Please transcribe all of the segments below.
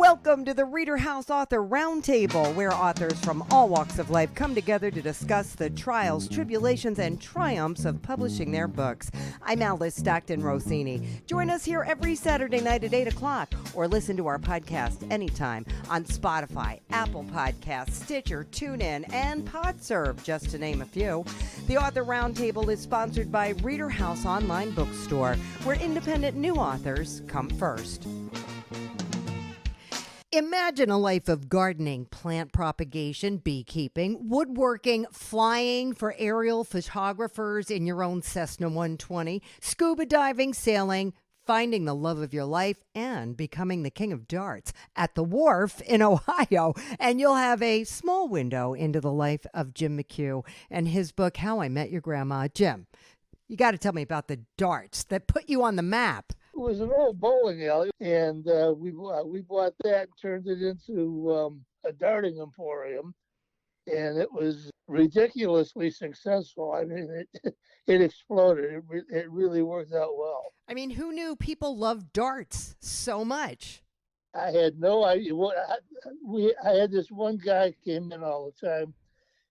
Welcome to the ReaderHouse Author Roundtable, where authors from all walks of life come together to discuss the trials, tribulations, and triumphs of publishing their books. I'm Alice Stockton Rossini. Join us here every Saturday night at 8 o'clock, or listen to our podcast anytime on Spotify, Apple Podcasts, Stitcher, TuneIn, and PodServe, just to name a few. The Author Roundtable is sponsored by ReaderHouse Online Bookstore, where independent new authors come first. Imagine a life of gardening, plant propagation, beekeeping, woodworking, flying for aerial photographers in your own Cessna 120, scuba diving, sailing, finding the love of your life, and becoming the king of darts at the Wharf in Ohio. And you'll have a small window into the life of Jim McCue and his book, How I Met Your Grandma. Jim, you got to tell me about the darts that put you on the map. It was an old bowling alley, and we bought that and turned it into a darting emporium, and it was ridiculously successful. I mean, it exploded. It really worked out well. I mean, who knew people loved darts so much? I had no idea. I had this one guy came in all the time,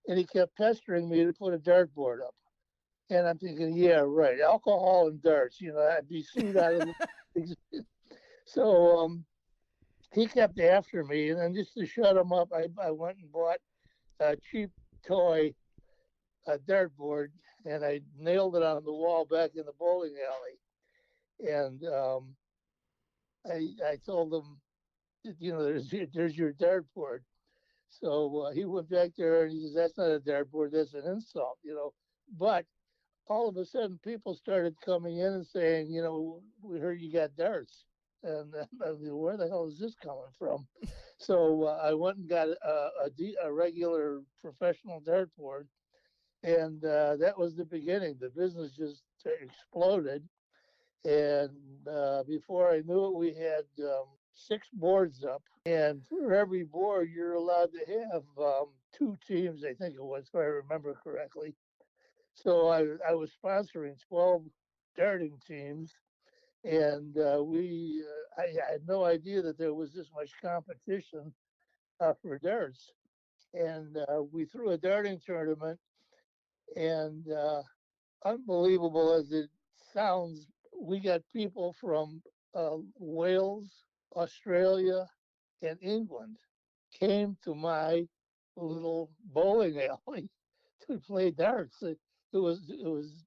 and he kept pestering me to put a dartboard up. And I'm thinking, yeah, right, alcohol and darts, I'd be sued out of the... So he kept after me, and then just to shut him up, I went and bought a cheap toy dartboard, and I nailed it on the wall back in the bowling alley. And I told him, there's your dartboard. So he went back there, and he says, that's not a dartboard, that's an insult, But all of a sudden, people started coming in and saying, we heard you got darts. And I was like, where the hell is this coming from? So I went and got a regular professional dartboard. And that was the beginning. The business just exploded. And before I knew it, we had 6 boards up. And for every board, you're allowed to have 2 teams, I think it was, if I remember correctly. So I was sponsoring 12 darting teams, and I had no idea that there was this much competition for darts. And we threw a darting tournament, and unbelievable as it sounds, we got people from Wales, Australia, and England came to my little bowling alley to play darts. It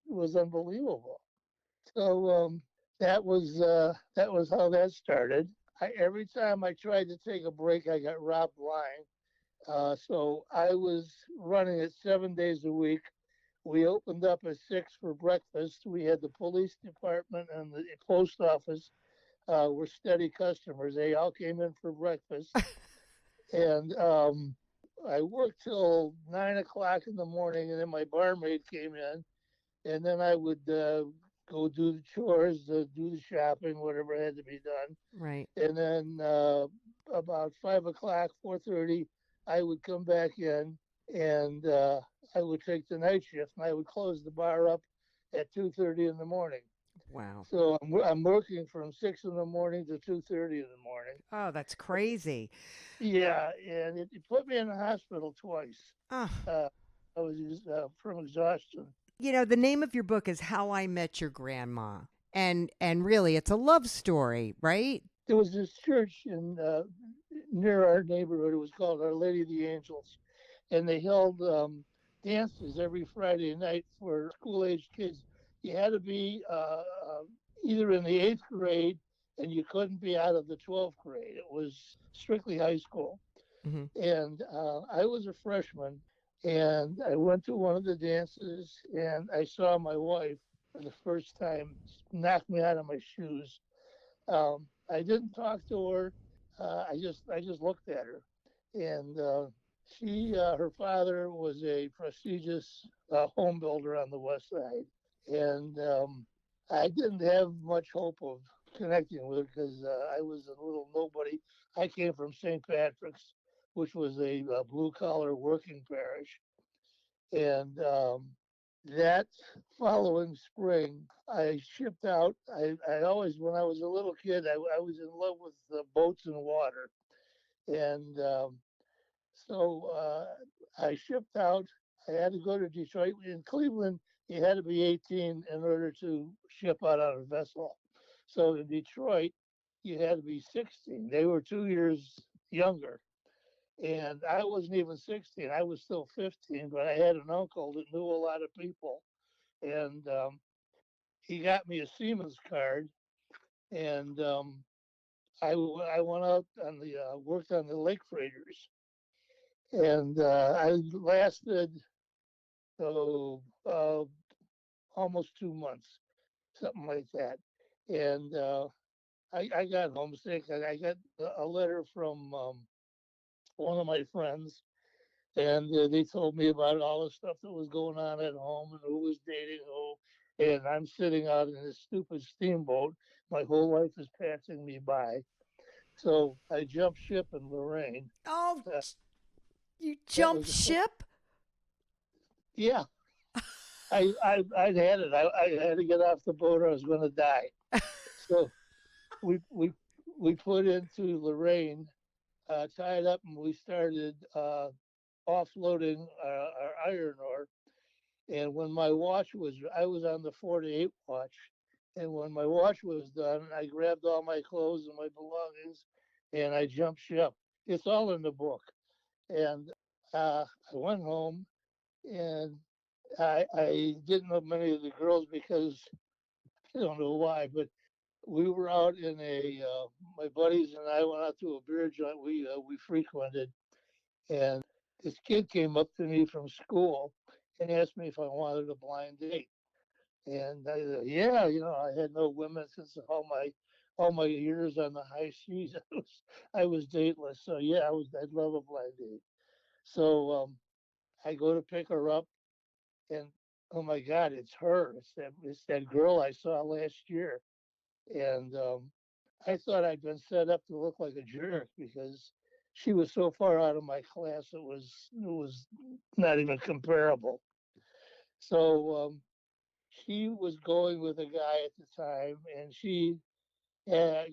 was unbelievable. So that was how that started. Every time I tried to take a break, I got robbed blind. So I was running it 7 days a week. We opened up at 6 for breakfast. We had the police department and the post office were steady customers. They all came in for breakfast. And I worked till 9 o'clock in the morning, and then my barmaid came in, and then I would go do the chores, do the shopping, whatever had to be done. Right. And then about 5 o'clock, 4:30, I would come back in, and I would take the night shift, and I would close the bar up at 2:30 in the morning. Wow. So I'm working from 6 in the morning to 2:30 in the morning. Oh, that's crazy. Yeah, and it put me in the hospital twice. Oh. I was from exhaustion. The name of your book is How I Met Your Grandma. And really, it's a love story, right? There was this church near our neighborhood. It was called Our Lady of the Angels. And they held dances every Friday night for school-aged kids. You had to be either in the 8th grade, and you couldn't be out of the 12th grade. It was strictly high school. Mm-hmm. And I was a freshman, and I went to one of the dances, and I saw my wife for the first time knock me out of my shoes. I didn't talk to her. I just looked at her. And her father was a prestigious home builder on the West Side. And I didn't have much hope of connecting with her because I was a little nobody. I came from St. Patrick's, which was a blue-collar working parish. And that following spring, I shipped out. I always, when I was a little kid, I was in love with boats and water. And so I shipped out. I had to go to Detroit. In Cleveland, you had to be 18 in order to ship out on a vessel. So in Detroit, you had to be 16. They were 2 years younger. And I wasn't even 16. I was still 15, but I had an uncle that knew a lot of people. And he got me a Siemens card. And I went out on the, worked on the lake freighters. And I lasted, oh, almost 2 months, something like that. And I got homesick. I got a letter from one of my friends, and they told me about all the stuff that was going on at home and who was dating who. And I'm sitting out in this stupid steamboat. My whole life is passing me by. So I jumped ship in Lorraine. Oh, Uh, you that jumped was, ship? yeah, I'd had it. I had to get off the boat or I was going to die. So we we we put into Lorraine, tied up, and we started offloading our iron ore. And when my watch was, I was on the 4 to 8 watch. And when my watch was done, I grabbed all my clothes and my belongings, and I jumped ship. It's all in the book. And I went home, and I didn't know many of the girls because I don't know why, but we were out in a my buddies and I went out to a beer joint we frequented, and this kid came up to me from school and asked me if I wanted a blind date. And I said, yeah, I had no women since all my years on the high seas. I was dateless, so yeah, I'd love a blind date. So I go to pick her up, and oh my God, it's her. It's that girl I saw last year. And I thought I'd been set up to look like a jerk because she was so far out of my class. It was not even comparable. So she was going with a guy at the time, and she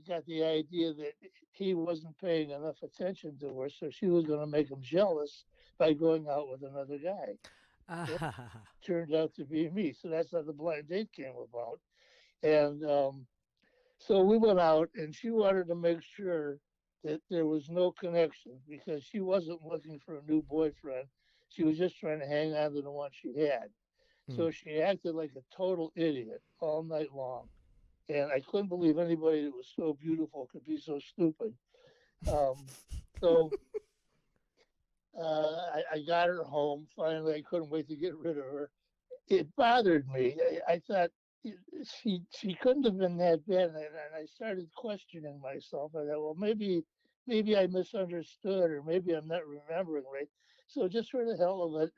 got the idea that he wasn't paying enough attention to her, so she was going to make him jealous by going out with another guy. Well, turned out to be me, so that's how the blind date came about. And so we went out, and she wanted to make sure that there was no connection because she wasn't looking for a new boyfriend. She was just trying to hang on to the one she had. Hmm. So she acted like a total idiot all night long. And I couldn't believe anybody that was so beautiful could be so stupid. Um, so I got her home. Finally, I couldn't wait to get rid of her. It bothered me. I thought she couldn't have been that bad, and I started questioning myself. I thought, well, maybe I misunderstood, or maybe I'm not remembering right. So just for the hell of it,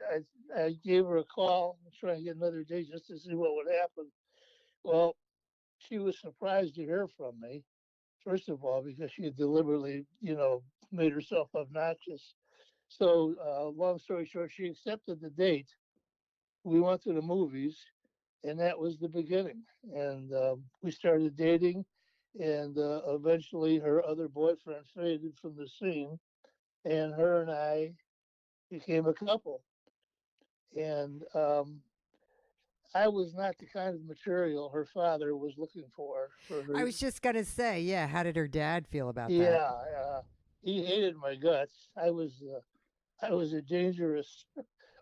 I gave her a call, trying to get another date just to see what would happen. Well, she was surprised to hear from me. First of all, because she had deliberately, made herself obnoxious. So, long story short, she accepted the date. We went to the movies, and that was the beginning. And we started dating, and eventually her other boyfriend faded from the scene, and her and I became a couple. And I was not the kind of material her father was looking for I her. was just going to say, yeah, how did her dad feel about that? Yeah, he hated my guts. I was a dangerous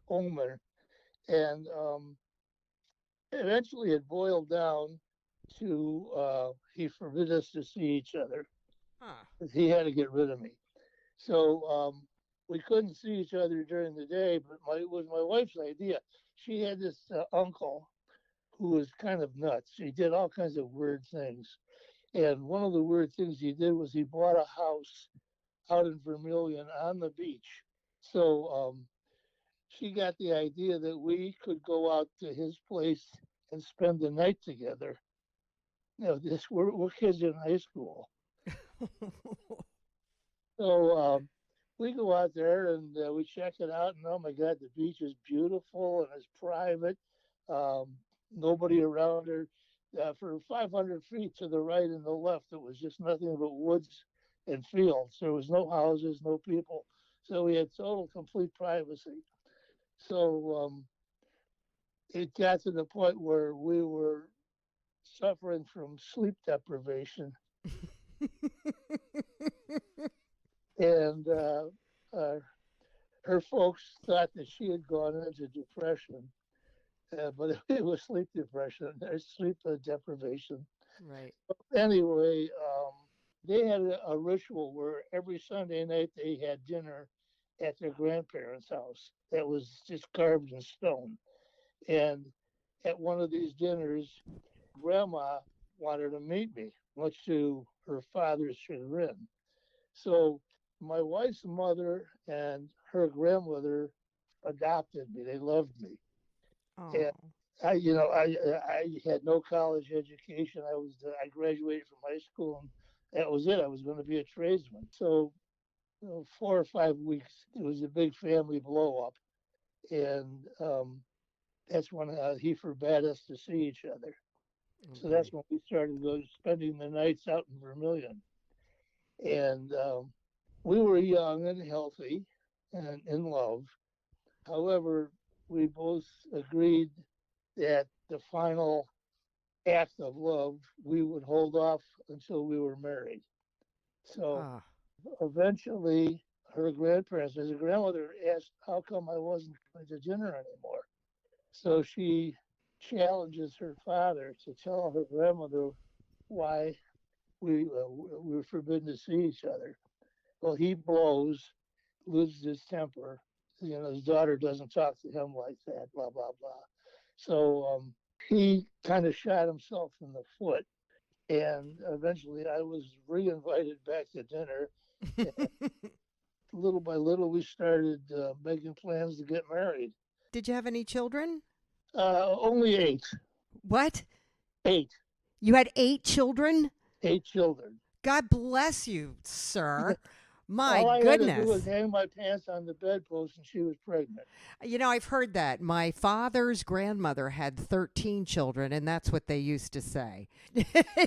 omen, and eventually it boiled down to he forbid us to see each other. Huh. He had to get rid of me. So we couldn't see each other during the day, but it was my wife's idea. She had this uncle who was kind of nuts. He did all kinds of weird things. And one of the weird things he did was he bought a house out in Vermilion on the beach. So she got the idea that we could go out to his place and spend the night together. We're kids in high school. So we go out there and we check it out, and oh my God, the beach is beautiful and it's private. Um, Nobody around her. For 500 feet to the right and the left, it was just nothing but woods and fields. There was no houses, no people. So we had total, complete privacy. So it got to the point where we were suffering from sleep deprivation. And uh, her folks thought that she had gone into depression, but it was sleep depression, sleep deprivation. Right. Anyway, they had a ritual where every Sunday night they had dinner at their grandparents' house that was just carved in stone. And at one of these dinners, Grandma wanted to meet me, much to her father's chagrin. So my wife's mother and her grandmother adopted me. They loved me. Oh. And I had no college education. I graduated from high school, and that was it. I was going to be a tradesman. So 4 or 5 weeks, it was a big family blow up, and that's when he forbade us to see each other. So Okay. that's when we started spending the nights out in Vermilion, and we were young and healthy and in love. However, we both agreed that the final act of love, we would hold off until we were married. So Ah. eventually, her grandparents, as a grandmother, asked how come I wasn't coming to dinner anymore. So she challenges her father to tell her grandmother why we were forbidden to see each other. Well, he blows, loses his temper. His daughter doesn't talk to him like that, blah, blah, blah. So he kind of shot himself in the foot. And eventually I was reinvited back to dinner. And little by little, we started making plans to get married. Did you have any children? Only eight. What? Eight. You had 8 children? 8 children. God bless you, sir. My All I had to do was goodness. hang my pants on the bedpost, and she was pregnant. I've heard that. My father's grandmother had 13 children, and that's what they used to say.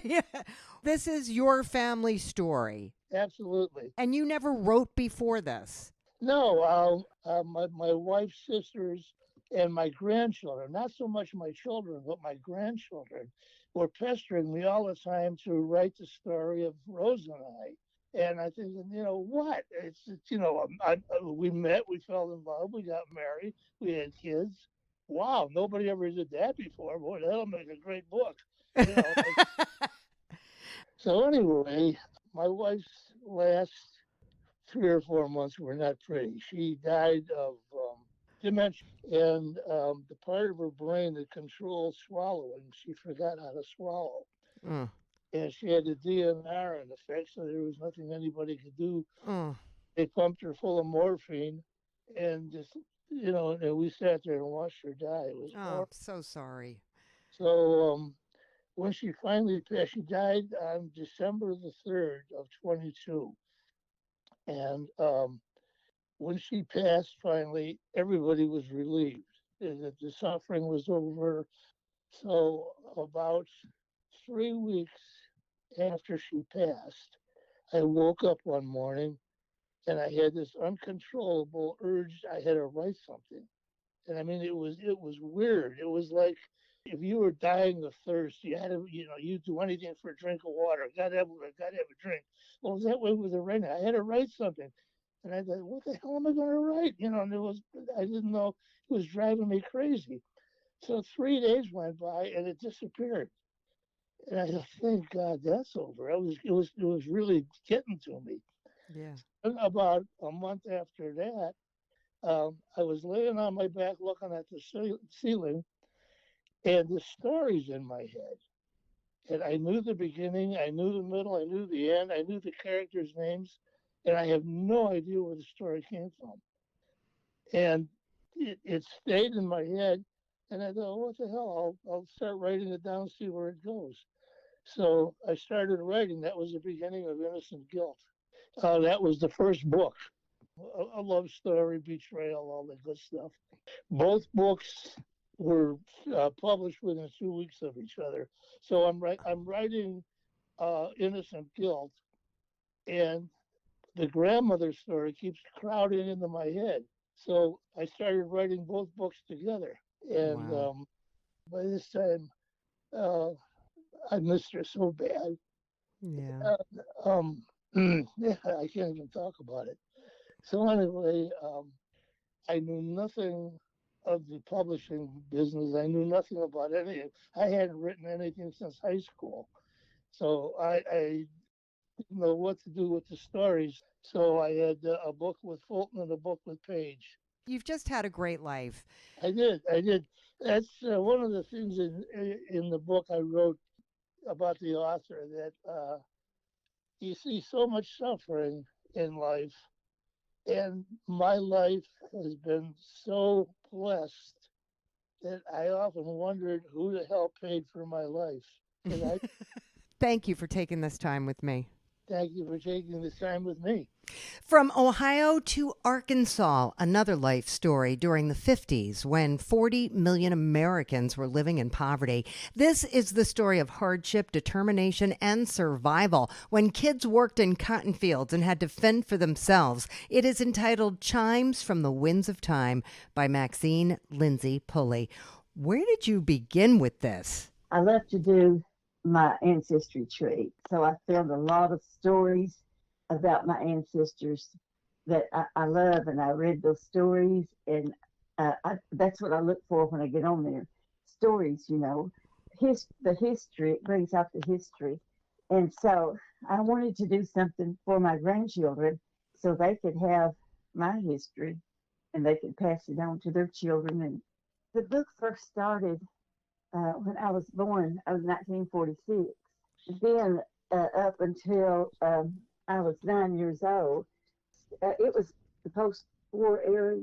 Yeah. This is your family story. Absolutely. And you never wrote before this. No, my wife's sisters and my grandchildren, not so much my children, but my grandchildren, were pestering me all the time to write the story of Rose and I. And I think, what? We met, we fell in love, we got married, we had kids. Wow, nobody ever did that before. Boy, that'll make a great book. You know. So anyway, my wife's last 3 or 4 months were not pretty. She died of dementia, and the part of her brain that controls swallowing, she forgot how to swallow. Mm, And she had a DNR in effect, so there was nothing anybody could do. mm. They pumped her full of morphine, and and we sat there and watched her die. It was Oh, I'm horrible. so sorry. So when she finally passed, she died on December the 3rd of 22. And when she passed, finally, everybody was relieved that the suffering was over. So about 3 weeks after she passed, I woke up one morning and I had this uncontrollable urge. I had to write something, and I mean, it was weird. It was like if you were dying of thirst, you had to, you do anything for a drink of water. Gotta have a drink. Well, it was that way with the writing. I had to write something, and I thought, what the hell am I going to write? And I didn't know. It was driving me crazy. So 3 days went by, and it disappeared. And I thought, thank God that's over. It was really getting to me. Yeah. And about a month after that, I was laying on my back looking at the ceiling, and the story's in my head. And I knew the beginning, I knew the middle, I knew the end, I knew the characters' names, and I have no idea where the story came from. And it stayed in my head, and I thought, what the hell? I'll start writing it down, see where it goes. So I started writing. That was the beginning of Innocent Guilt. That was the first book, a love story, betrayal, all that good stuff. Both books were published within 2 weeks of each other. So I'm writing Innocent Guilt, and the grandmother story keeps crowding into my head. So I started writing both books together. And Wow. by this time, uh, I missed her so bad. Yeah. Yeah, I can't even talk about it. So anyway, I knew nothing of the publishing business. I knew nothing about anything. I hadn't written anything since high school. So I didn't know what to do with the stories. So I had a book with Fulton and a book with Page. You've just had a great life. I did. That's one of the things in the book I wrote about the author that you see so much suffering in life, and my life has been so blessed that I often wondered who the hell paid for my life. And I Thank you for taking this time with me. thank you for taking the time with me. From Ohio to Arkansas, another life story during the 50s when 40 million Americans were living in poverty. This is the story of hardship, determination, and survival when kids worked in cotton fields and had to fend for themselves. It is entitled Chimes from the Winds of Time by Maxine, Lindsey, Pulley. Where did you begin with this? I love to do my ancestry tree. So I found a lot of stories about my ancestors that I love, and I read those stories, and that's what I look for when I get on there. Stories, the history, it brings out the history. And so I wanted to do something for my grandchildren so they could have my history and they could pass it on to their children. And the book first started when I was born. I was 1946. Then up until I was 9 years old, it was the post-war era,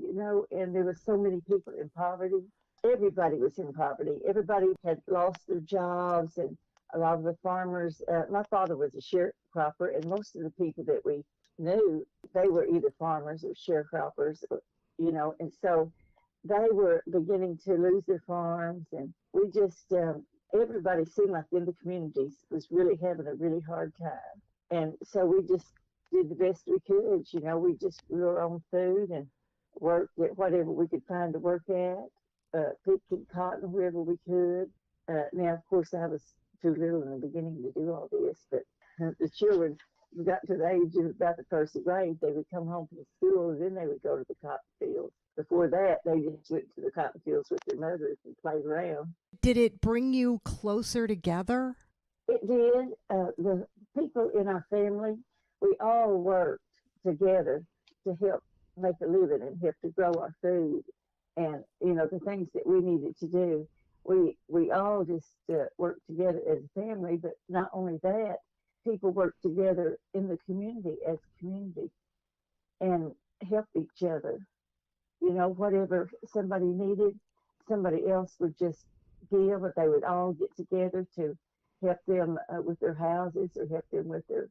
and there were so many people in poverty. Everybody was in poverty. Everybody had lost their jobs, and a lot of the farmers. My father was a sharecropper, and most of the people that we knew, they were either farmers or sharecroppers, and so they were beginning to lose their farms, and we just everybody seemed like in the communities was really having a really hard time, and so we just did the best we could. We just grew our own food and worked at whatever we could find to work at, picking cotton wherever we could. Now, of course, I was too little in the beginning to do all this, but the children got to the age of about the first grade, they would come home from school and then they would go to the cotton fields. Before that, they just went to the cotton fields with their mothers and played around. Did it bring you closer together? It did. The people in our family, we all worked together to help make a living and help to grow our food. And, the things that we needed to do, we all just worked together as a family. But not only that, people worked together in the community as a community and helped each other. Whatever somebody needed, somebody else would just give, but they would all get together to help them with their houses or help them with their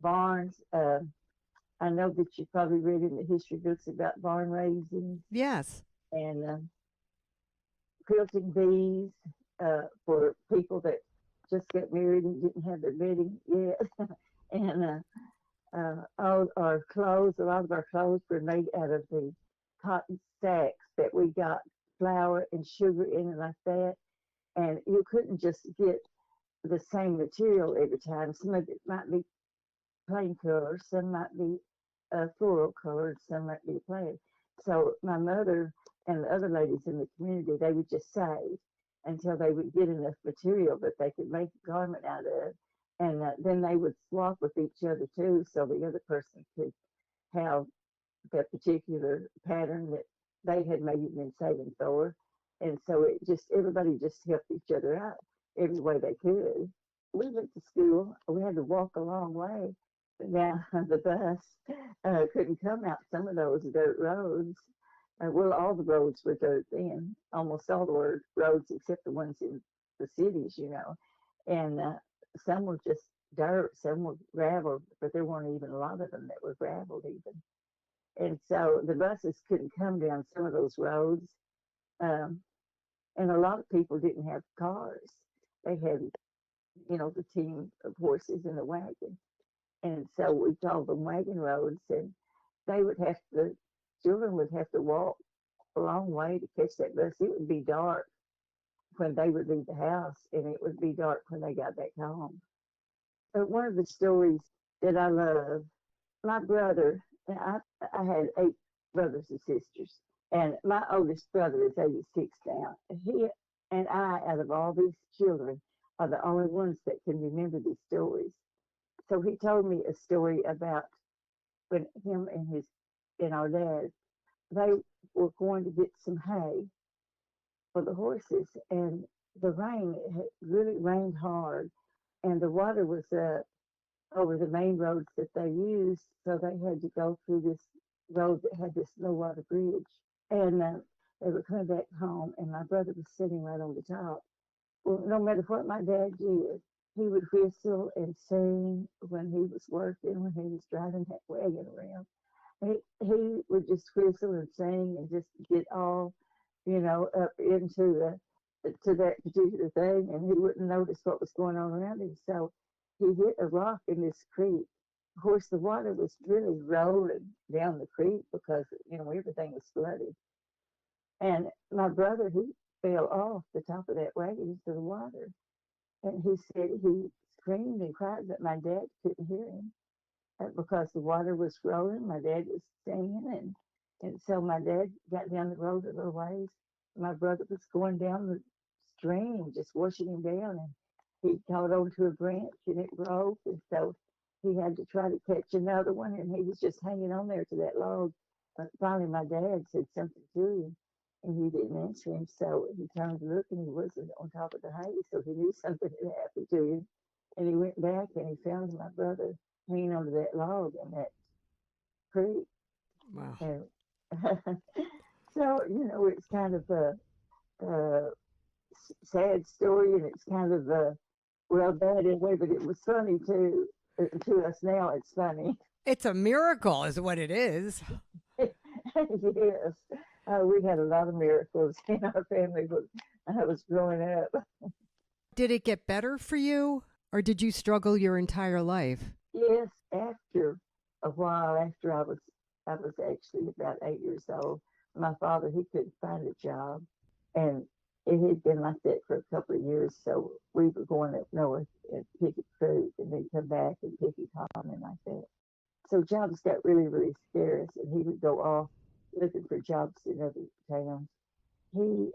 barns. I know that you probably read in the history books about barn raising Yes. and quilting bees for people that just got married and didn't have their wedding yet. And all our clothes, a lot of our clothes were made out of the cotton sacks that we got flour and sugar in and like that. And you couldn't just get the same material every time. Some of it might be plain color, some might be floral colored, some might be plain. So my mother and the other ladies in the community, they would just save until they would get enough material that they could make a garment out of. And then they would swap with each other too, so the other person could have that particular pattern that they had maybe been saving for. And so everybody just helped each other out every way they could. We went to school, we had to walk a long way. Now, the bus couldn't come out some of those dirt roads. Well, all the roads were dirt then, almost all the roads except the ones in the cities. And some were just dirt, some were gravel, but there weren't even a lot of them that were gravel even. And so the buses couldn't come down some of those roads. Um, and a lot of people didn't have cars. They had, the team of horses in the wagon. And so we called them wagon roads, and the children would have to walk a long way to catch that bus. It would be dark when they would leave the house, and it would be dark when they got back home. But one of the stories that I love, my brother, and I had 8 brothers and sisters, and my oldest brother is 86 now. He and I, out of all these children, are the only ones that can remember these stories. So he told me a story about when him and our dad, they were going to get some hay for the horses, and the rain, it had really rained hard, and the water was up over the main roads that they used, so they had to go through this road that had this low water bridge. And they were coming back home, and my brother was sitting right on the top. Well, no matter what my dad did, he would whistle and sing when he was working, when he was driving that wagon around. He would just whistle and sing and just get all, up into to that particular thing, and he wouldn't notice what was going on around him. So he hit a rock in this creek. Of course, the water was really rolling down the creek because everything was flooded. And my brother, he fell off the top of that wagon into the water, and he said he screamed and cried, but my dad couldn't hear him because the water was rolling. My dad was singing, and so my dad got down the road a little ways. My brother was going down the stream, just washing him down, and he caught onto a branch and it broke, and so he had to try to catch another one, and he was just hanging on there to that log. But finally, my dad said something to him, and he didn't answer him, so he turned to look, and he wasn't on top of the hay, so he knew something had happened to him, and he went back and he found my brother hanging onto that log in that creek. Wow. And so, it's kind of a sad story, and it's kind of well, bad in a way, but it was funny too. To us now, it's funny. It's a miracle, is what it is. Yes. We had a lot of miracles in our family when I was growing up. Did it get better for you, or did you struggle your entire life? Yes, after a while, after I was actually about 8 years old, my father, he couldn't find a job, and it had been like that for a couple of years. So we were going up north and picking fruit, and then come back and picking cotton and like that. So jobs got really, really scarce, and he would go off looking for jobs in other towns. He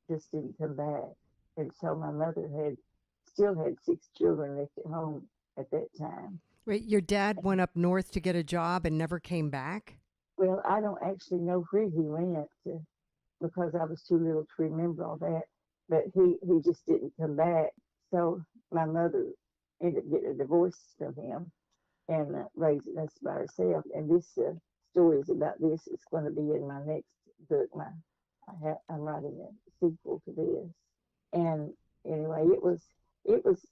just didn't come back, and so my mother still had 6 children left at home at that time. Wait, your dad went up north to get a job and never came back? Well, I don't actually know where he went because I was too little to remember all that, but he just didn't come back. So my mother ended up getting a divorce from him and raising us by herself. And this story is about this. It's going to be in my next book. I'm writing a sequel to this. And anyway, it was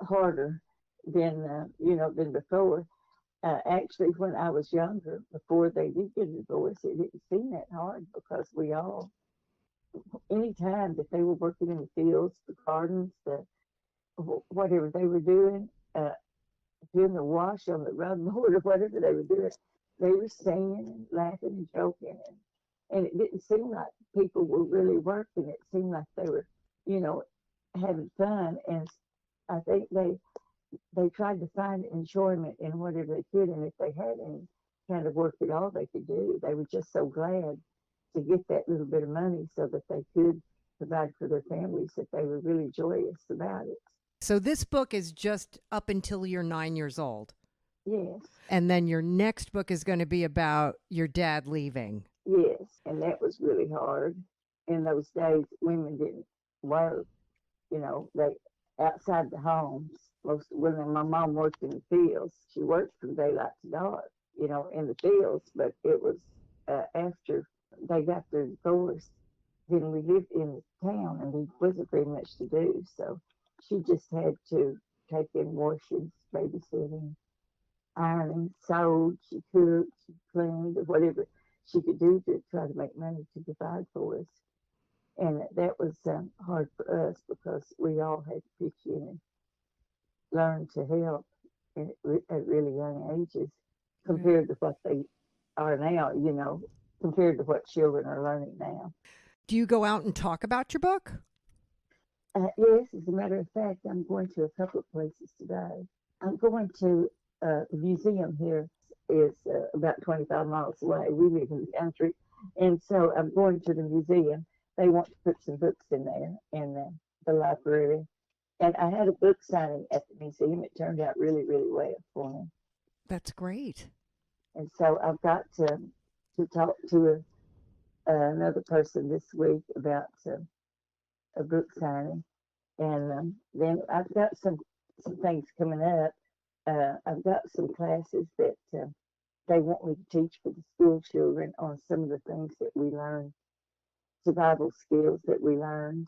harder than before. Actually, when I was younger, before they did get a divorce, it didn't seem that hard because any time that they were working in the fields, the gardens, whatever they were doing the wash on the rugboard or whatever they were doing, they were singing and laughing and joking, and it didn't seem like people were really working. It seemed like they were, having fun, and I think they tried to find enjoyment in whatever they could, and if they had any kind of work at all they could do, they were just so glad to get that little bit of money so that they could provide for their families, that they were really joyous about it. So this book is just up until you're 9 years old. Yes. And then your next book is going to be about your dad leaving. Yes, and that was really hard. In those days, women didn't work, they outside the homes. When my mom worked in the fields, she worked from daylight to dark, in the fields, but it was after they got their divorce, then we lived in the town, and there wasn't very much to do, so she just had to take in washing, babysitting, ironing, sewed, she cooked, she cleaned, or whatever she could do to try to make money to provide for us. And that was hard for us because we all had to pitch in and learn to help. at really young ages compared to what they are now, compared to what children are learning now. Do you go out and talk about your book? Yes, as a matter of fact, I'm going to a couple of places today. I'm going to the museum here is about 25 miles away. We live in the country, and so I'm going to the museum. They want to put some books in there in the library. And I had a book signing at the museum. It turned out really, really well for me. That's great. And so I've got to talk to another person this week about a book signing. And then I've got some things coming up. I've got some classes that they want me to teach for the school children on some of the things that we learned, survival skills that we learned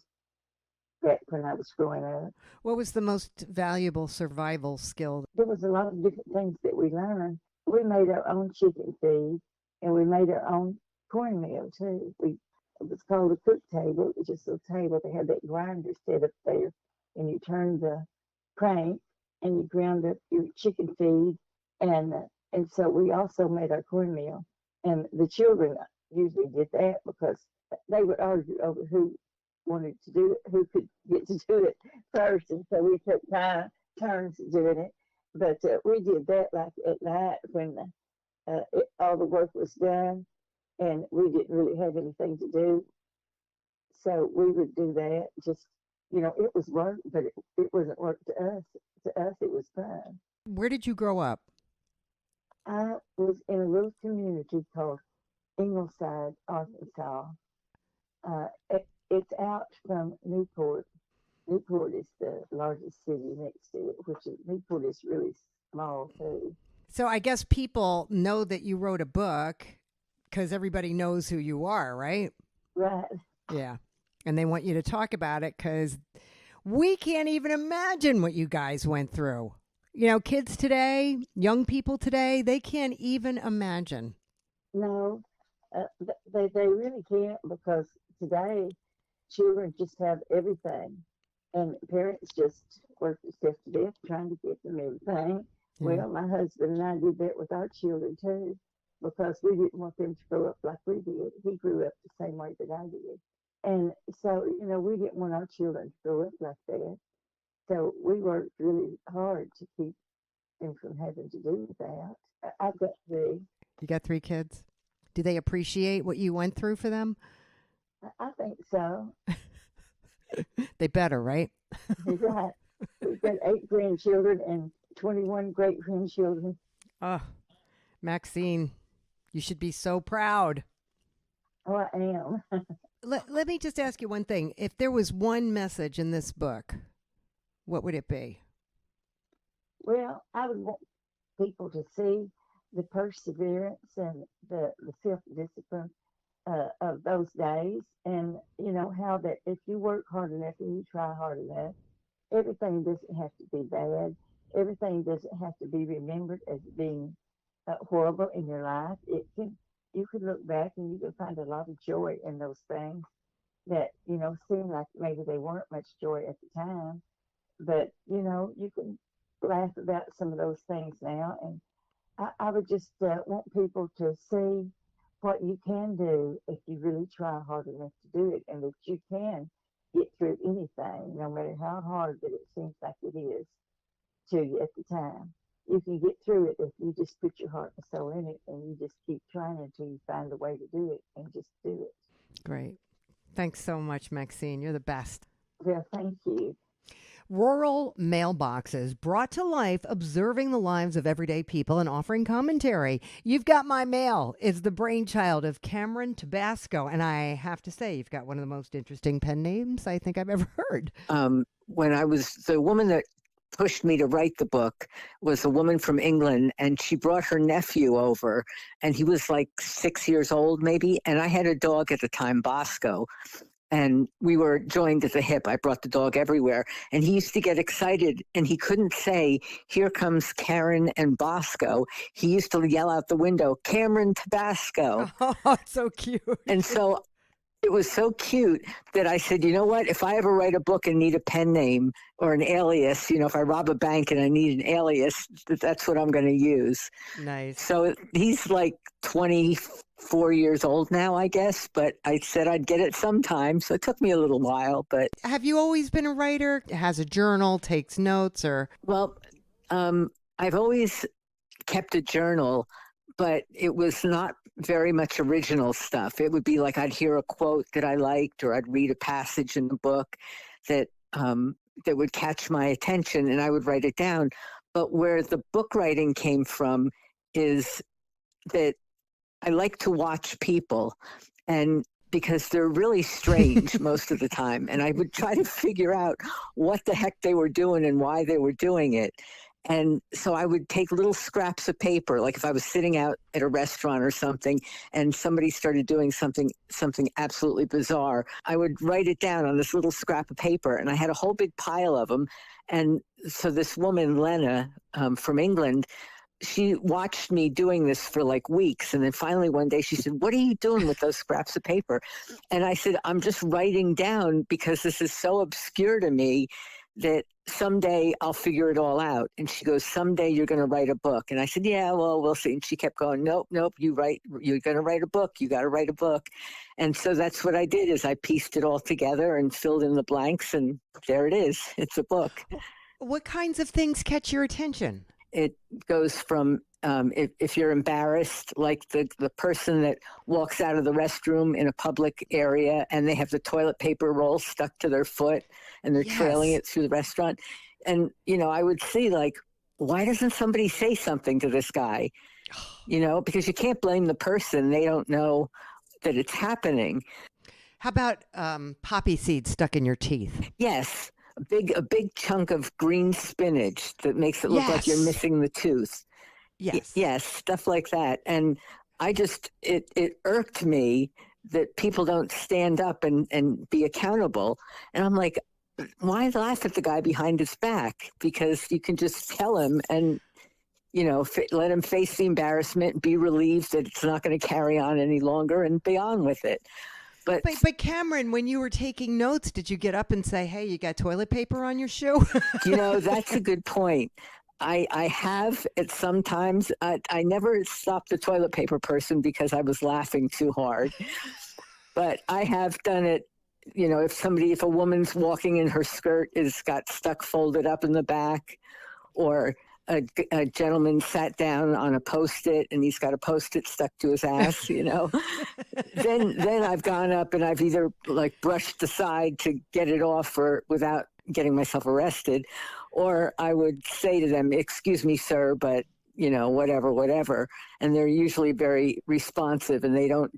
back when I was growing up. What was the most valuable survival skill? There was a lot of different things that we learned. We made our own chicken feed, and we made our own cornmeal too. It was called a cook table. It was just a table. They had that grinder set up there, and you turned the crank, and you ground up your chicken feed, and so we also made our cornmeal. And the children usually did that because they would argue over who wanted to do it, who could get to do it first, and so we took turns doing it. But we did that like at night when all the work was done, and we didn't really have anything to do. So we would do that. Just, it was work, but it wasn't work to us. To us, it was fun. Where did you grow up? I was in a little community called Ingleside, Arkansas. It's out from Newport. Newport is the largest city next to it, Newport is really small too. So I guess people know that you wrote a book because everybody knows who you are, right? Right. Yeah. And they want you to talk about it because we can't even imagine what you guys went through. Kids today, young people today, they can't even imagine. No, they really can't, because today children just have everything, and parents just work themselves to death trying to get them everything. Yeah. Well, my husband and I did that with our children too, because we didn't want them to grow up like we did. He grew up the same way that I did. And so, we didn't want our children to grow up like that. So we worked really hard to keep them from having to do that. I've got 3. You got 3 kids? Do they appreciate what you went through for them? I think so. They better, right? Right. We've got 8 grandchildren and 21 great-grandchildren. Oh, Maxine, you should be so proud. Oh, I am. Let me just ask you one thing. If there was one message in this book, what would it be? Well, I would want people to see the perseverance and the self-discipline of those days, and how that if you work hard enough and you try hard enough, everything doesn't have to be bad. Everything doesn't have to be remembered as being horrible in your life. You could look back and you can find a lot of joy in those things that seem like maybe they weren't much joy at the time, but you can laugh about some of those things now. And I would just want people to see what you can do if you really try hard enough to do it, and that you can get through anything, no matter how hard that it seems like it is to you at the time. You can get through it if you just put your heart and soul in it, and you just keep trying until you find a way to do it, and just do it. Great. Thanks so much, Maxine. You're the best. Well, thank you. Rural mailboxes brought to life, observing the lives of everyday people and offering commentary. You've Got My Mail is the brainchild of Kamyron Tabasco, and I have to say, you've got one of the most interesting pen names I think I've ever heard. When I was the woman that pushed me to write the book was a woman from England, and she brought her nephew over, and he was like 6 years old maybe, and I had a dog at the time, Bosco, and we were joined at the hip. I brought the dog everywhere, and he used to get excited, and he couldn't say, "Here comes Karen and Bosco." He used to yell out the window, "Kamyron Tabasco." Oh, so cute. And so it was so cute that I said, you know what, if I ever write a book and need a pen name or an alias, if I rob a bank and I need an alias, that's what I'm going to use. Nice. So he's like 24 years old now, I guess, but I said I'd get it sometime. So it took me a little while, but. Have you always been a writer? Has a journal, takes notes, or? Well, I've always kept a journal, but it was not very much original stuff. It would be like I'd hear a quote that I liked, or I'd read a passage in the book that would catch my attention, and I would write it down. But where the book writing came from is that I like to watch people, and because they're really strange most of the time, and I would try to figure out what the heck they were doing and why they were doing it. And so I would take little scraps of paper, like if I was sitting out at a restaurant or something and somebody started doing something absolutely bizarre, I would write it down on this little scrap of paper, and I had a whole big pile of them. And so this woman, Lena, from England, she watched me doing this for like weeks. And then finally one day she said, "What are you doing with those scraps of paper?" And I said, "I'm just writing down because this is so obscure to me that someday I'll figure it all out." And she goes, "Someday you're going to write a book." And I said, "Yeah, well, we'll see." And she kept going, nope, you're going to write a book. You got to write a book. And so that's what I did, is I pieced it all together and filled in the blanks. And there it is. It's a book. What kinds of things catch your attention? It goes from if you're embarrassed, like the person that walks out of the restroom in a public area and they have the toilet paper roll stuck to their foot and they're trailing it through the restaurant. And, I would see, like, why doesn't somebody say something to this guy? Because you can't blame the person. They don't know that it's happening. How about poppy seeds stuck in your teeth? Yes. A big chunk of green spinach that makes it look like you're missing the tooth. Yes, stuff like that. And I just, it irked me that people don't stand up and be accountable. And I'm like, why laugh at the guy behind his back? Because you can just tell him and, let him face the embarrassment, be relieved that it's not going to carry on any longer, and be on with it. But Kamyron, when you were taking notes, did you get up and say, "Hey, you got toilet paper on your shoe"? That's a good point. I have at sometimes. I never stopped the toilet paper person because I was laughing too hard. But I have done it, if a woman's walking and her skirt is got stuck folded up in the back, or a gentleman sat down on a Post-it and he's got a Post-it stuck to his ass, then I've gone up and I've either like brushed aside to get it off or without getting myself arrested, or I would say to them, "Excuse me, sir, but whatever. And they're usually very responsive and they don't,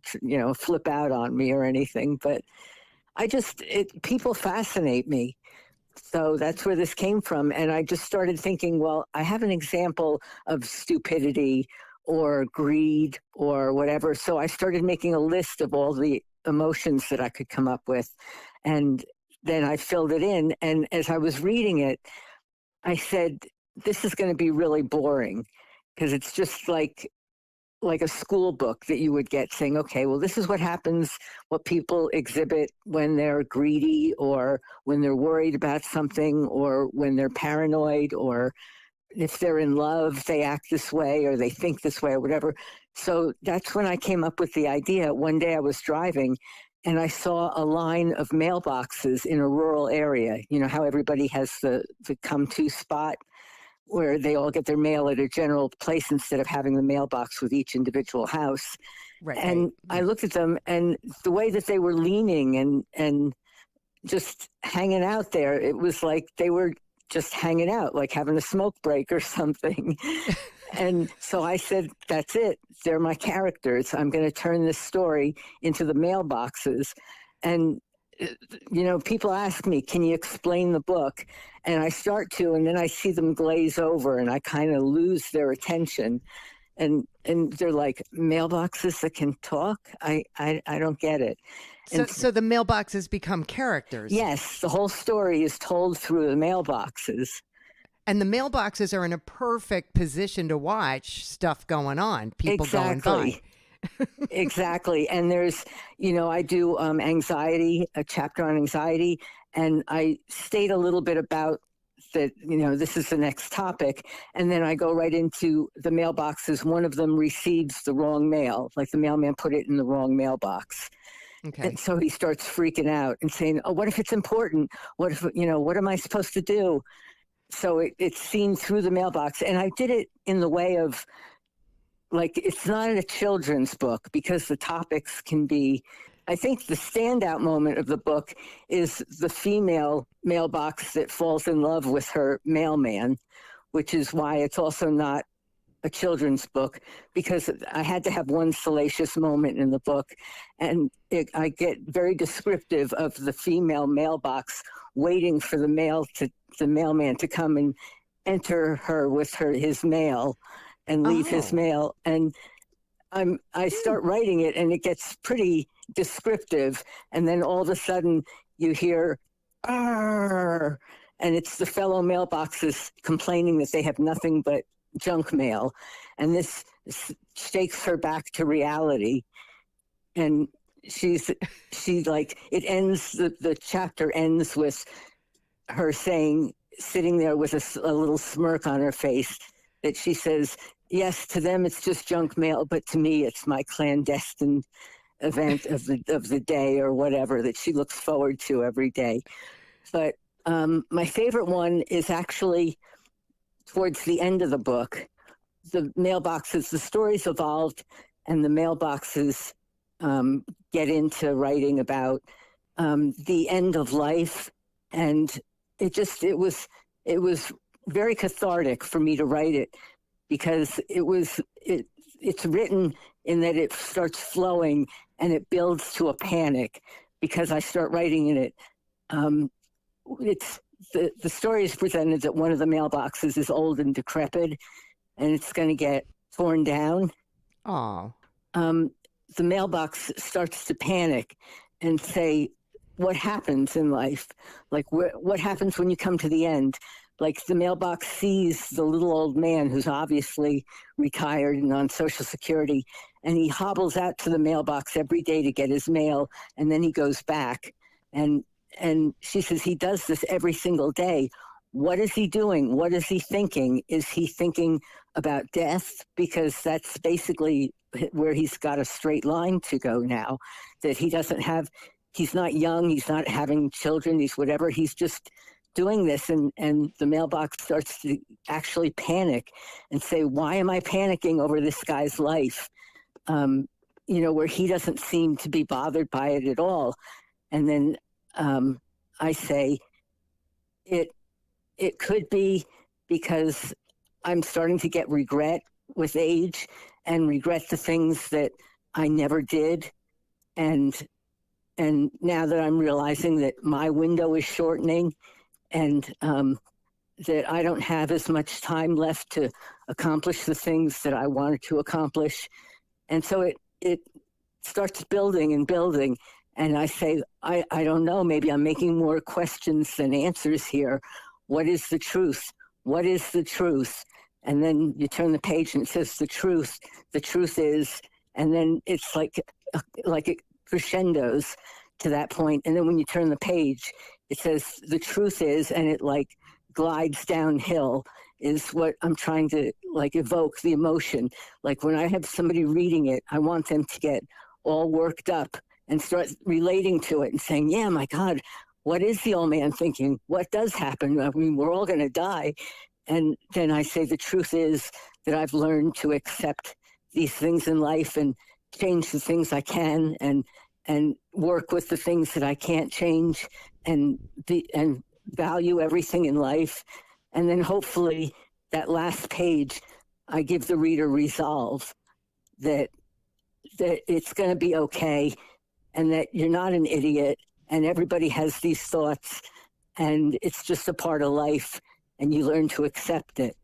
flip out on me or anything. But people fascinate me. So that's where this came from. And I just started thinking, well, I have an example of stupidity or greed or whatever. So I started making a list of all the emotions that I could come up with. And then I filled it in. And as I was reading it, I said, this is going to be really boring, because it's just like a school book that you would get saying, okay, well, this is what happens, what people exhibit when they're greedy or when they're worried about something or when they're paranoid, or if they're in love, they act this way or they think this way or whatever. So that's when I came up with the idea. One day I was driving and I saw a line of mailboxes in a rural area. You know how everybody has the come-to spot where they all get their mail at a general place instead of having the mailbox with each individual house. Right. And I looked at them, and the way that they were leaning and just hanging out there, it was like they were just hanging out, like having a smoke break or something. And so I said, that's it. They're my characters. I'm going to turn this story into the mailboxes. And people ask me, can you explain the book? And I start to, and then I see them glaze over and I kind of lose their attention. And they're like, mailboxes that can talk? I don't get it. So the mailboxes become characters. Yes, the whole story is told through the mailboxes. And the mailboxes are in a perfect position to watch stuff going on, people going by. Exactly. And there's, I do anxiety, a chapter on anxiety, and I state a little bit about that, this is the next topic. And then I go right into the mailboxes. One of them receives the wrong mail, like the mailman put it in the wrong mailbox. Okay. And so he starts freaking out and saying, oh, what if it's important? What if, what am I supposed to do? So it's seen through the mailbox. And I did it in the way of, like, it's not a children's book because the topics can be, I think the standout moment of the book is the female mailbox that falls in love with her mailman, which is why it's also not a children's book, because I had to have one salacious moment in the book. And I get very descriptive of the female mailbox waiting for the mailman to come and enter her with his mail and leave his mail. And I start writing it and it gets pretty descriptive. And then all of a sudden you hear, "Arr!" and it's the fellow mailboxes complaining that they have nothing but junk mail. And this shakes her back to reality. And she like, it ends, the chapter ends with her saying, sitting there with a little smirk on her face, that she says, yes, to them it's just junk mail, but to me it's my clandestine event of the day, or whatever, that she looks forward to every day. But my favorite one is actually towards the end of the book. The mailboxes, the stories evolved, and the mailboxes get into writing about the end of life, and it was very cathartic for me to write it, because it's written in that it starts flowing and it builds to a panic, because I start writing in it. The story is presented that one of the mailboxes is old and decrepit, and it's going to get torn down. Oh. The mailbox starts to panic and say, what happens in life? Like, what happens when you come to the end? Like, the mailbox sees the little old man who's obviously retired and on Social Security, and he hobbles out to the mailbox every day to get his mail, and then he goes back. And she says he does this every single day. What is he doing? What is he thinking? Is he thinking about death? Because that's basically where he's got a straight line to go now, that he's not young, he's not having children, he's whatever, he's just doing this. And the mailbox starts to actually panic and say, why am I panicking over this guy's life? Where he doesn't seem to be bothered by it at all. And then I say, it could be because I'm starting to get regret with age, and regret the things that I never did. And now that I'm realizing that my window is shortening, and that I don't have as much time left to accomplish the things that I wanted to accomplish. And so it starts building and building. And I say, I don't know, maybe I'm making more questions than answers here. What is the truth? What is the truth? And then you turn the page and it says the truth is, and then it's like it crescendos to that point. And then when you turn the page, it says the truth is, and it like glides downhill, is what I'm trying to like evoke the emotion. Like when I have somebody reading it, I want them to get all worked up and start relating to it and saying, yeah, my God, what is the old man thinking? What does happen? I mean, we're all going to die. And then I say the truth is that I've learned to accept these things in life and change the things I can, and work with the things that I can't change, and value everything in life. And then hopefully that last page, I give the reader resolve that it's going to be okay, and that you're not an idiot, and everybody has these thoughts, and it's just a part of life, and you learn to accept it.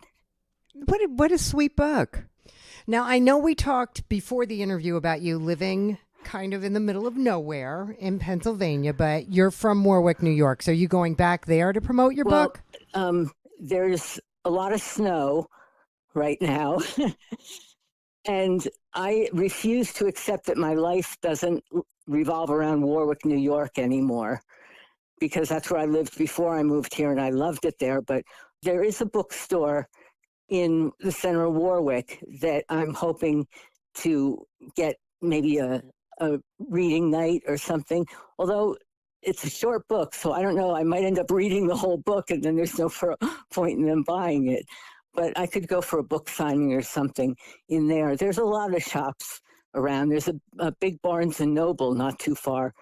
What a sweet book. Now, I know we talked before the interview about you living kind of in the middle of nowhere in Pennsylvania, but you're from Warwick, New York. So are you going back there to promote your book? There's a lot of snow right now. And I refuse to accept that my life doesn't revolve around Warwick, New York anymore, because that's where I lived before I moved here and I loved it there. But there is a bookstore in the center of Warwick that I'm hoping to get maybe a reading night or something. Although it's a short book, so I don't know, I might end up reading the whole book and then there's no point in them buying it. But I could go for a book signing or something in there. There's a lot of shops around. There's a big Barnes and Noble not too far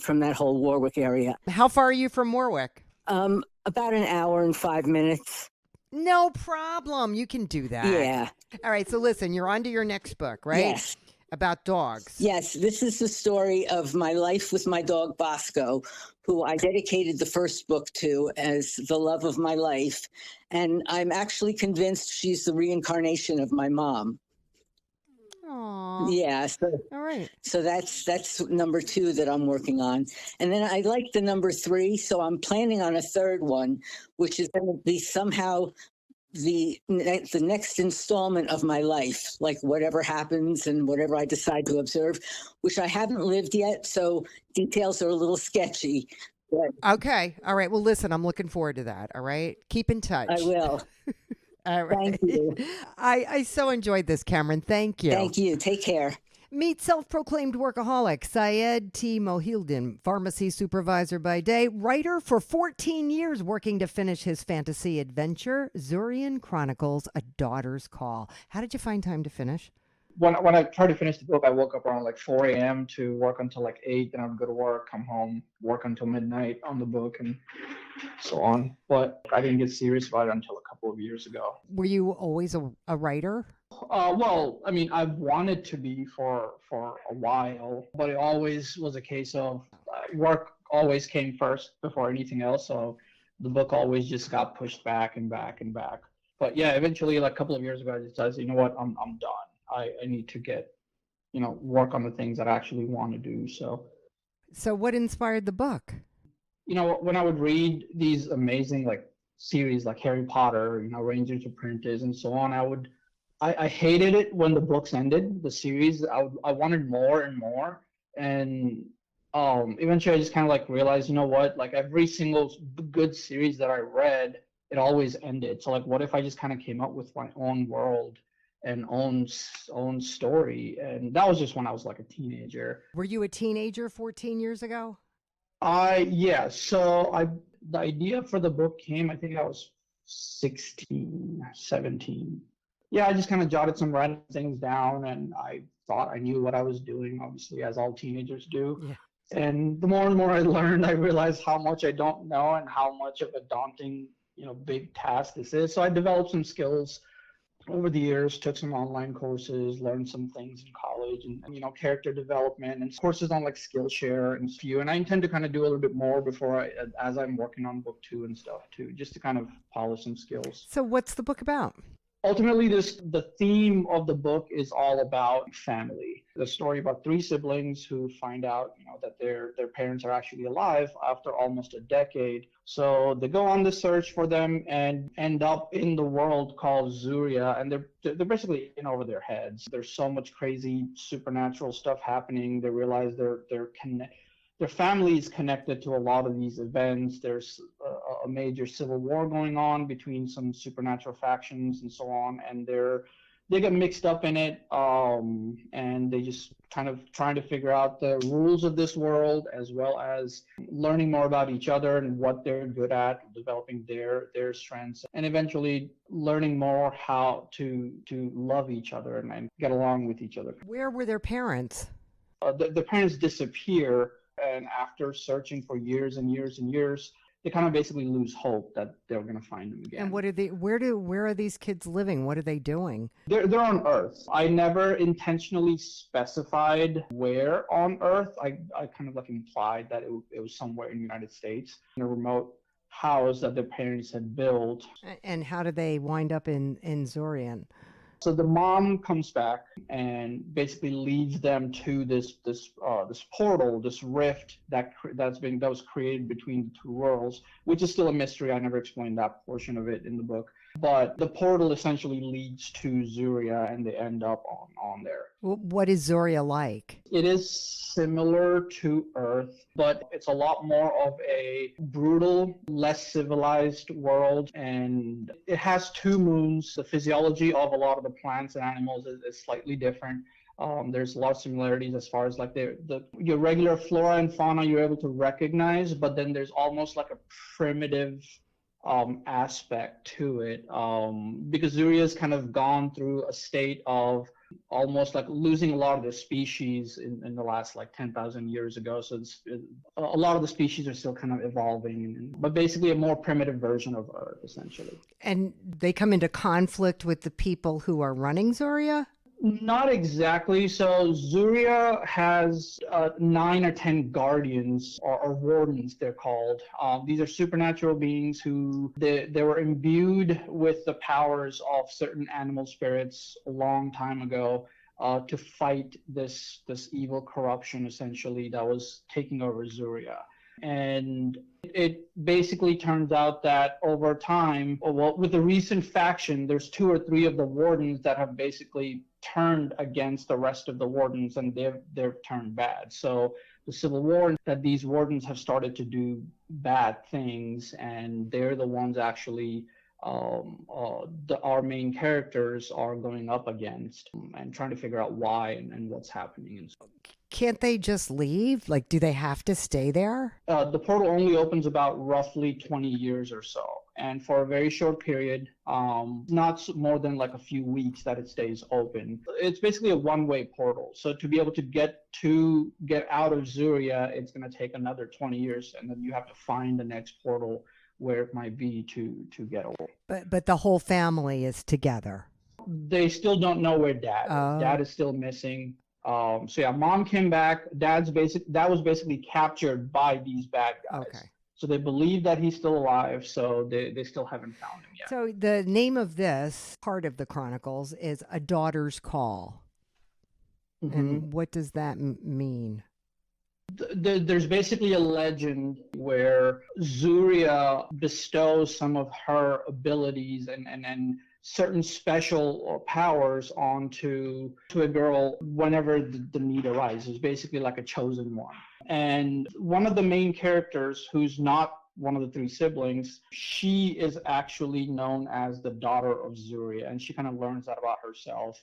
from that whole Warwick area. How far are you from Warwick? About an hour and 5 minutes. No problem. You can do that. Yeah. All right. So listen, you're on to your next book, right? Yes. About dogs. Yes. This is the story of my life with my dog, Bosco, who I dedicated the first book to as the love of my life. And I'm actually convinced she's the reincarnation of my mom. Aww. Yeah. All right. So that's number 2 that I'm working on. And then I like the number 3. So I'm planning on a third one, which is going to be somehow the next installment of my life, like whatever happens and whatever I decide to observe, which I haven't lived yet. So details are a little sketchy. But Okay. All right. Well, listen, I'm looking forward to that. All right. Keep in touch. I will. All right. Thank you. I so enjoyed this, Kamyron. Thank you. Thank you. Take care. Meet self-proclaimed workaholic Syed T. Mohiuddin, pharmacy supervisor by day, writer for 14 years working to finish his fantasy adventure, Zurian Chronicles: A Daughter's Call. How did you find time to finish? When I tried to finish the book, I woke up around like 4 a.m. to work until like 8, then I would go to work, come home, work until midnight on the book and so on. But I didn't get serious about it until a couple of years ago. Were you always a writer? Well, I mean, I've wanted to be for a while, but it always was a case of work always came first before anything else. So the book always just got pushed back and back and back. But yeah, eventually, like a couple of years ago, I decided, you know what, I'm done. I need to get, work on the things that I actually want to do. So what inspired the book? When I would read these amazing like series like Harry Potter, Rangers Apprentice and so on, I hated it when the books ended, the series. I wanted more and more. And eventually I just kind of like realized, you know what, like every single good series that I read, it always ended. So like, what if I just kind of came up with my own world and own story? And that was just when I was like a teenager. Were you a teenager 14 years ago? Yeah. So the idea for the book came, I think I was 16, 17. Yeah, I just kind of jotted some random things down and I thought I knew what I was doing, obviously, as all teenagers do. Yeah. And the more and more I learned, I realized how much I don't know and how much of a daunting, big task this is. So I developed some skills over the years, took some online courses, learned some things in college and character development and courses on like Skillshare and few. And I intend to kind of do a little bit more as I'm working on book 2 and stuff too, just to kind of polish some skills. So what's the book about? Ultimately, the theme of the book is all about family. The story about 3 siblings who find out, that their parents are actually alive after almost a decade. So they go on the search for them and end up in the world called Zuria, and they're basically in over their heads. There's so much crazy supernatural stuff happening. They realize their family is connected to a lot of these events. There's a major civil war going on between some supernatural factions and so on, and they get mixed up in it, and they just kind of trying to figure out the rules of this world, as well as learning more about each other and what they're good at, developing their strengths, and eventually learning more how to love each other and get along with each other. Where were their parents? The parents disappear. And after searching for years and years and years, they kind of basically lose hope that they're going to find them again. And what are they? Where are these kids living? What are they doing? They're on Earth. I never intentionally specified where on Earth. I kind of like implied that it was somewhere in the United States, in a remote house that their parents had built. And how did they wind up in Zurian? So the mom comes back and basically leads them to this portal, this rift that was created between the 2 worlds, which is still a mystery. I never explained that portion of it in the book. But the portal essentially leads to Zuria, and they end up on there. What is Zuria like? It is similar to Earth, but it's a lot more of a brutal, less civilized world, and it has 2 moons. The physiology of a lot of the plants and animals is slightly different. There's a lot of similarities as far as like your regular flora and fauna you're able to recognize, but then there's almost like a primitive aspect to it, because Zuria's kind of gone through a state of almost like losing a lot of the species in the last like 10,000 years ago. So a lot of the species are still kind of evolving, but basically a more primitive version of Earth, essentially. And they come into conflict with the people who are running Zuria? Not exactly. So Zuria has 9 or 10 guardians or wardens, they're called. These are supernatural beings who they were imbued with the powers of certain animal spirits a long time ago to fight this evil corruption, essentially, that was taking over Zuria. And it basically turns out that over time, well, with the recent faction, there's 2 or 3 of the wardens that have basically turned against the rest of the wardens, and they've turned bad. So the civil war, that these wardens have started to do bad things, and they're the ones actually our main characters are going up against and trying to figure out why and what's happening. And so, can't they just leave? Like, do they have to stay there? the portal only opens about roughly 20 years or so. And for a very short period, not more than like a few weeks that it stays open. It's basically a one-way portal. So to be able to get out of Zuria, it's going to take another 20 years. And then you have to find the next portal where it might be to get away. But the whole family is together. They still don't know where Dad is. Dad is still missing. So yeah, Mom came back. Dad was basically captured by these bad guys. Okay. So they believe that he's still alive, so they still haven't found him yet. So the name of this part of the Chronicles is A Daughter's Call. Mm-hmm. And what does that mean? There's basically a legend where Zuria bestows some of her abilities and certain special powers onto a girl whenever the need arises, basically like a chosen one. And one of the main characters, who's not one of the 3 siblings, she is actually known as the daughter of Zuria, and she kind of learns that about herself.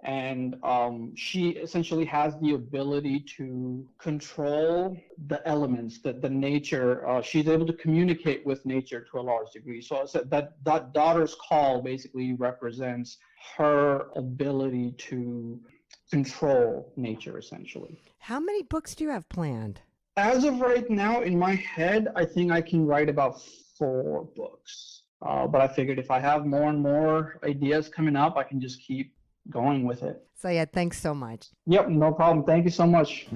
And she essentially has the ability to control the elements, the nature. She's able to communicate with nature to a large degree. So that daughter's call basically represents her ability to control nature, essentially. How many books do you have planned? As of right now, in my head, I think I can write about 4 books. But I figured if I have more and more ideas coming up, I can just keep going with it. Syed, thanks so much. Yep, no problem. Thank you so much.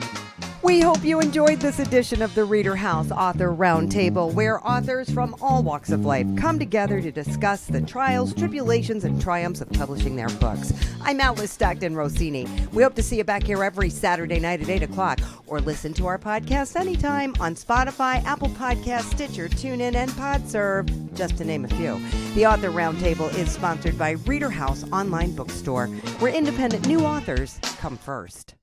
We hope you enjoyed this edition of the ReaderHouse Author Roundtable, where authors from all walks of life come together to discuss the trials, tribulations, and triumphs of publishing their books. I'm Alice Stockton Rossini. We hope to see you back here every Saturday night at 8 o'clock, or listen to our podcast anytime on Spotify, Apple Podcasts, Stitcher, TuneIn, and PodServe, just to name a few. The Author Roundtable is sponsored by ReaderHouse Online Bookstore, where independent new authors come first.